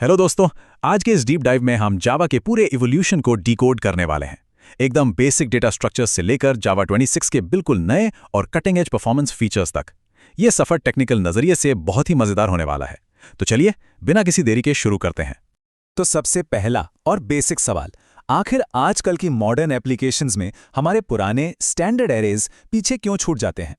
Hello दोस्तों। आज के इस डीप डाइव में हम जावा के पूरे इवोल्यूशन को डिकोड करने वाले हैं। एकदम बेसिक डेटा स्ट्रक्चर्स से लेकर जावा 26 के बिल्कुल नए और कटिंग एज परफॉर्मेंस फीचर्स तक। ये सफर टेक्निकल नजरिए से बहुत ही मजेदार होने वाला है। तो चलिए बिना किसी देरी के शुरू करते हैं। तो सबसे पहला और बेसिक सवाल, आखिर आजकल की मॉडर्न एप्लीकेशंस में हमारे पुराने स्टैंडर्ड एरेज पीछे क्यों छूट जाते हैं?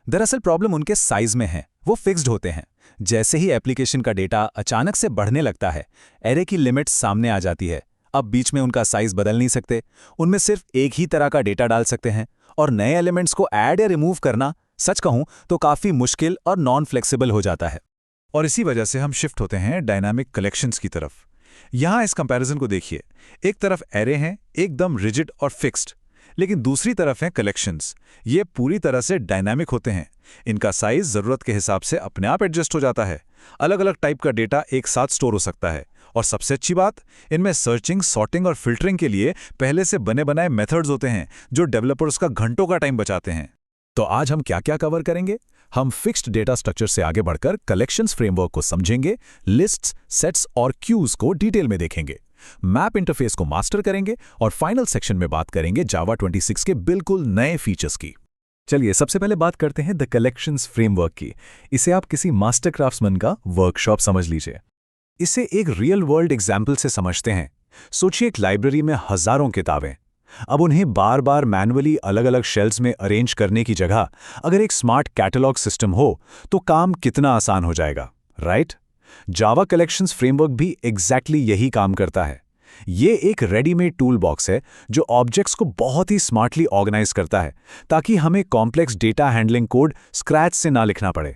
दरअसल प्रॉब्लम उनके साइज में है। वो फिक्स्ड होते हैं। जैसे ही एप्लीकेशन का डेटा अचानक से बढ़ने लगता है, एरे की लिमिट सामने आ जाती है। अब बीच में उनका साइज बदल नहीं सकते, उनमें सिर्फ एक ही तरह का डेटा डाल सकते हैं और नए एलिमेंट्स को ऐड या रिमूव करना, सच कहूं तो काफी मुश्किल और नॉन फ्लेक्सिबल हो जाता है। और इसी वजह से हम शिफ्ट होते हैं डायनामिक कलेक्शंस की तरफ। यहां इस कंपैरिजन को देखिए। एक तरफ एरे हैं एकदम रिजिड और फिक्स्ड, लेकिन दूसरी तरफ हैं कलेक्शंस। ये पूरी तरह से डायनामिक होते हैं। इनका साइज जरूरत के हिसाब से अपने आप एडजस्ट हो जाता है। अलग अलग टाइप का डेटा एक साथ स्टोर हो सकता है। और सबसे अच्छी बात, इनमें सर्चिंग, सॉर्टिंग और फिल्टरिंग के लिए पहले से बने बनाए मेथड्स होते हैं जो डेवलपर्स का घंटों का टाइम बचाते हैं। तो आज हम क्या क्या कवर करेंगे? हम फिक्स्ड डेटा स्ट्रक्चर से आगे बढ़कर कलेक्शंस फ्रेमवर्क को समझेंगे, लिस्ट्स, सेट्स और क्यूज को डिटेल में देखेंगे, मैप इंटरफेस को मास्टर करेंगे और फाइनल सेक्शन में बात करेंगे जावा 26 के बिल्कुल नए फीचर्स की। चलिए सबसे पहले बात करते हैं द कलेक्शंस फ्रेमवर्क की। इसे आप किसी मास्टर क्राफ्ट्समैन का वर्कशॉप समझ लीजिए। इसे एक रियल वर्ल्ड एग्जाम्पल से समझते हैं। सोचिए एक लाइब्रेरी में हजारों किताबें। अब उन्हें बार बार मैनुअली अलग अलग शेल्फ्स में अरेंज करने की जगह अगर एक स्मार्ट कैटलॉग सिस्टम हो तो काम कितना आसान हो जाएगा, राइट? जावा कलेक्शंस फ्रेमवर्क भी एग्जैक्टली यही काम करता है। ये एक रेडीमेड टूल बॉक्स है जो ऑब्जेक्ट्स को बहुत ही स्मार्टली ऑर्गेनाइज करता है ताकि हमें complex data handling code scratch से ना लिखना पड़े।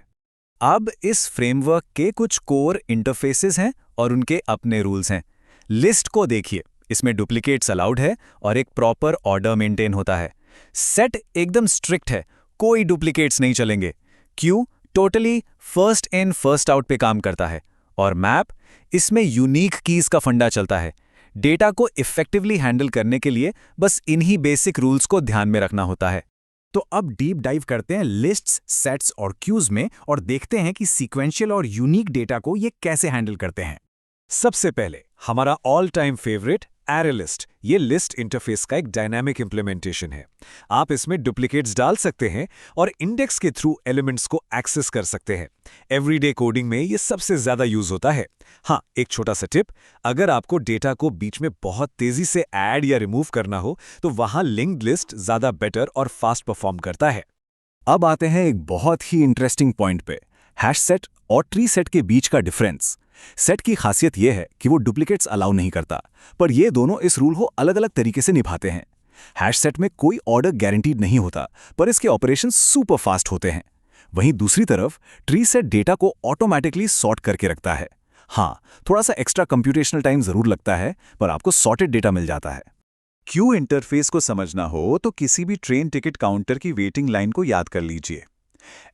अब इस फ्रेमवर्क के कुछ कोर इंटरफेसेस हैं और उनके अपने रूल्स हैं। लिस्ट को देखिए, इसमें डुप्लीकेट्स अलाउड है और एक प्रॉपर ऑर्डर मेंटेन होता है। सेट एकदम स्ट्रिक्ट है, कोई डुप्लीकेट्स नहीं चलेंगे। Q totally first in first out पे काम करता है। और मैप, इसमें यूनिक कीज का फंडा चलता है। डेटा को इफेक्टिवली हैंडल करने के लिए बस इन्हीं बेसिक रूल्स को ध्यान में रखना होता है। तो अब डीप डाइव करते हैं लिस्ट्स, सेट्स और क्यूज में और देखते हैं कि सीक्वेंशियल और यूनिक डेटा को ये कैसे हैंडल करते हैं। सबसे पहले हमारा all time favourite array list. ये लिस्ट इंटरफेस का एक डायनामिक इंप्लीमेंटेशन है। आप इसमें डुप्लीकेट्स डाल सकते हैं और इंडेक्स के थ्रू एलिमेंट्स को एक्सेस कर सकते हैं। एवरीडे कोडिंग में ये सबसे ज्यादा यूज होता है। हाँ, एक छोटा सा टिप, अगर आपको डेटा को बीच में बहुत तेजी से ऐड या रिमूव करना हो तो वहां लिंक्ड लिस्ट ज्यादा बेटर और फास्ट परफॉर्म करता है। अब आते हैं एक बहुत ही इंटरेस्टिंग पॉइंट पे, हैश सेट और ट्री सेट के बीच का डिफरेंस। सेट की खासियत यह है कि वो डुप्लीकेट्स अलाउ नहीं करता, पर ये दोनों इस रूल को अलग अलग तरीके से निभाते हैं। हैश सेट में कोई ऑर्डर गारंटीड नहीं होता, पर इसके ऑपरेशन सुपर फास्ट होते हैं। वहीं दूसरी तरफ ट्री सेट डेटा को ऑटोमेटिकली सॉर्ट करके रखता है। हाँ, थोड़ा सा एक्स्ट्रा कंप्यूटेशनल टाइम जरूर लगता है, पर आपको सॉर्टेड डेटा मिल जाता है। क्यू इंटरफेस को समझना हो तो किसी भी ट्रेन टिकट काउंटर की वेटिंग लाइन को याद कर लीजिए।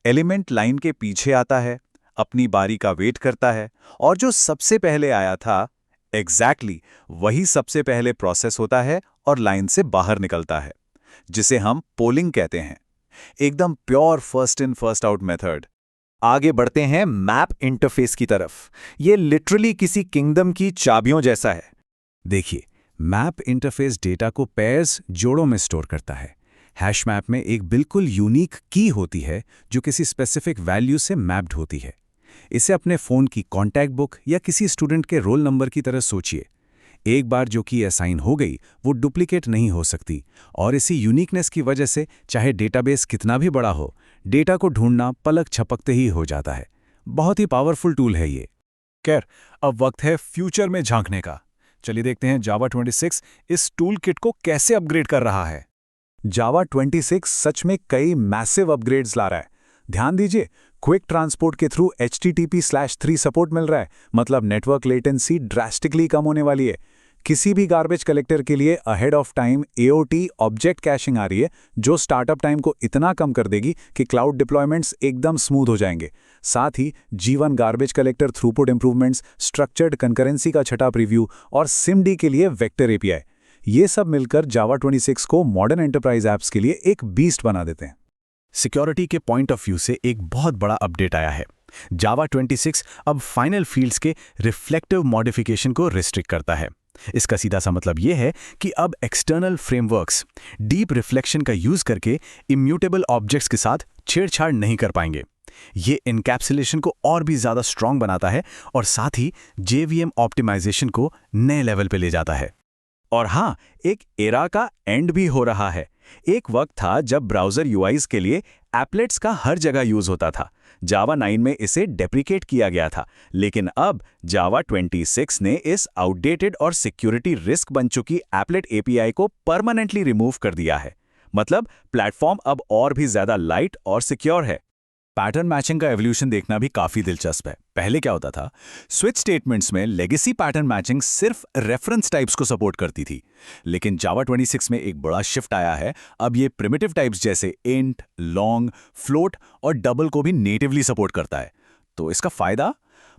एलिमेंट लाइन के पीछे आता है, अपनी बारी का वेट करता है और जो सबसे पहले आया था एग्जैक्टली वही सबसे पहले प्रोसेस होता है और लाइन से बाहर निकलता है, जिसे हम पोलिंग कहते हैं। एकदम pure first in first out method. आगे बढ़ते हैं मैप इंटरफेस की तरफ। ये लिटरली किसी किंगडम की चाबियों जैसा है। देखिए, मैप इंटरफेस डेटा को पेयर्स, जोड़ों में स्टोर करता है। हैश मैप में एक बिल्कुल यूनिक की होती है जो किसी स्पेसिफिक वैल्यू से मैप्ड होती है। इसे अपने फ़ोन की कॉन्टैक्ट बुक या किसी स्टूडेंट के रोल नंबर की तरह सोचिए। एक बार जो की असाइन हो गई वो डुप्लीकेट नहीं हो सकती और इसी यूनिकनेस की वजह से चाहे डेटाबेस कितना भी बड़ा हो, डेटा को ढूंढना पलक झपकते ही हो जाता है। बहुत ही पावरफुल टूल है ये। खैर, अब वक्त है फ्यूचर में झांकने का। चलिए देखते हैं जावा 26 इस टूल किट को कैसे अपग्रेड कर रहा है। जावा 26 सच में कई मैसिव अपग्रेड्स ला रहा है। ध्यान दीजिए, क्विक ट्रांसपोर्ट के थ्रू HTTP/3 सपोर्ट मिल रहा है, मतलब नेटवर्क लेटेंसी ड्रास्टिकली कम होने वाली है। किसी भी गार्बेज कलेक्टर के लिए ahead of time AOT object caching आ रही है, जो स्टार्टअप टाइम को इतना कम कर देगी कि क्लाउड डिप्लॉयमेंट्स एकदम स्मूथ हो जाएंगे। साथ ही G1 garbage collector throughput improvements, structured concurrency का छठा प्रीव्यू और SIMD के लिए वेक्टर API, ये सब मिलकर जावा 26 को मॉडर्न एंटरप्राइज ऐप्स के लिए एक बीस्ट बना देते हैं। सिक्योरिटी के पॉइंट ऑफ व्यू से एक बहुत बड़ा अपडेट आया है। जावा 26 अब फाइनल फील्ड्स के रिफ्लेक्टिव मॉडिफिकेशन को रिस्ट्रिक्ट करता है। इसका सीधा सा मतलब यह है कि अब एक्सटर्नल फ्रेमवर्क्स डीप रिफ्लेक्शन का यूज करके इम्यूटेबल ऑब्जेक्ट्स के साथ छेड़छाड़ नहीं कर पाएंगे। ये इनकैप्सुलेशन को और भी ज़्यादा स्ट्रॉन्ग बनाता है और साथ ही JVM ऑप्टिमाइजेशन को नए लेवल पे ले जाता है। और हाँ, एक एरा का एंड भी हो रहा है। एक वक्त था जब ब्राउज़र UIs के लिए एप्लेट्स का हर जगह यूज़ होता था। जावा 9 में इसे डेप्रिकेट किया गया था, लेकिन अब जावा 26 ने इस आउटडेटेड और सिक्योरिटी रिस्क बन चुकी एप्लेट API को परमानेंटली रिमूव कर दिया है। मतलब प्लेटफॉर्म अब और भी ज़्यादा लाइट और सिक्योर है। पैटर्न मैचिंग का एवोल्यूशन देखना भी काफी दिलचस्प है। पहले क्या होता था, स्विच स्टेटमेंट्स में लेगेसी पैटर्न मैचिंग सिर्फ रेफरेंस टाइप्स को सपोर्ट करती थी, लेकिन जावा 26 में एक बड़ा शिफ्ट आया है। अब ये प्रिमिटिव टाइप्स जैसे इंट, लॉन्ग, फ्लोट और डबल को भी नेटिवली सपोर्ट करता है। तो इसका फायदा,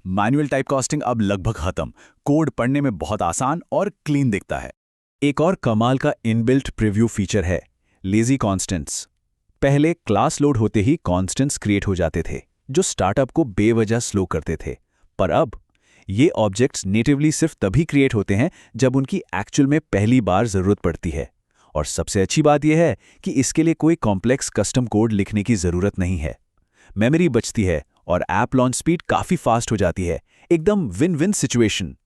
मैनुअल टाइप कास्टिंग अब लगभग खत्म, कोड पढ़ने में बहुत आसान और क्लीन दिखता है। एक और कमाल का इनबिल्ट प्रीव्यू फीचर है, लेजी कॉन्स्टेंट्स। पहले क्लास लोड होते ही कॉन्स्टेंट्स क्रिएट हो जाते थे, जो स्टार्टअप को बेवजह स्लो करते थे। पर अब ये ऑब्जेक्ट्स नेटिवली सिर्फ तभी क्रिएट होते हैं जब उनकी एक्चुअल में पहली बार जरूरत पड़ती है। और सबसे अच्छी बात यह है कि इसके लिए कोई कॉम्प्लेक्स कस्टम कोड लिखने की जरूरत नहीं है। मेमोरी बचती है और ऐप लॉन्च स्पीड काफी फास्ट हो जाती है। एकदम विन विन सिचुएशन।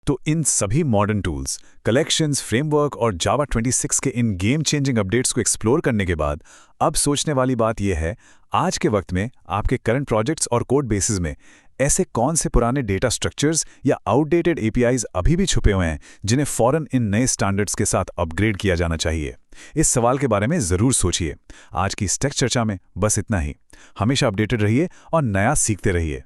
तो इन सभी मॉडर्न टूल्स, कलेक्शंस, फ्रेमवर्क और जावा 26 के इन गेम चेंजिंग अपडेट्स को एक्सप्लोर करने के बाद अब सोचने वाली बात यह है, आज के वक्त में आपके करंट प्रोजेक्ट्स और कोड बेसिस में ऐसे कौन से पुराने डेटा स्ट्रक्चर्स या आउटडेटेड APIs अभी भी छुपे हुए हैं जिन्हें फौरन इन नए स्टैंडर्ड्स के साथ अपग्रेड किया जाना चाहिए। इस सवाल के बारे में ज़रूर सोचिए। आज की इस टेक चर्चा में बस इतना ही। हमेशा अपडेटेड रहिए और नया सीखते रहिए।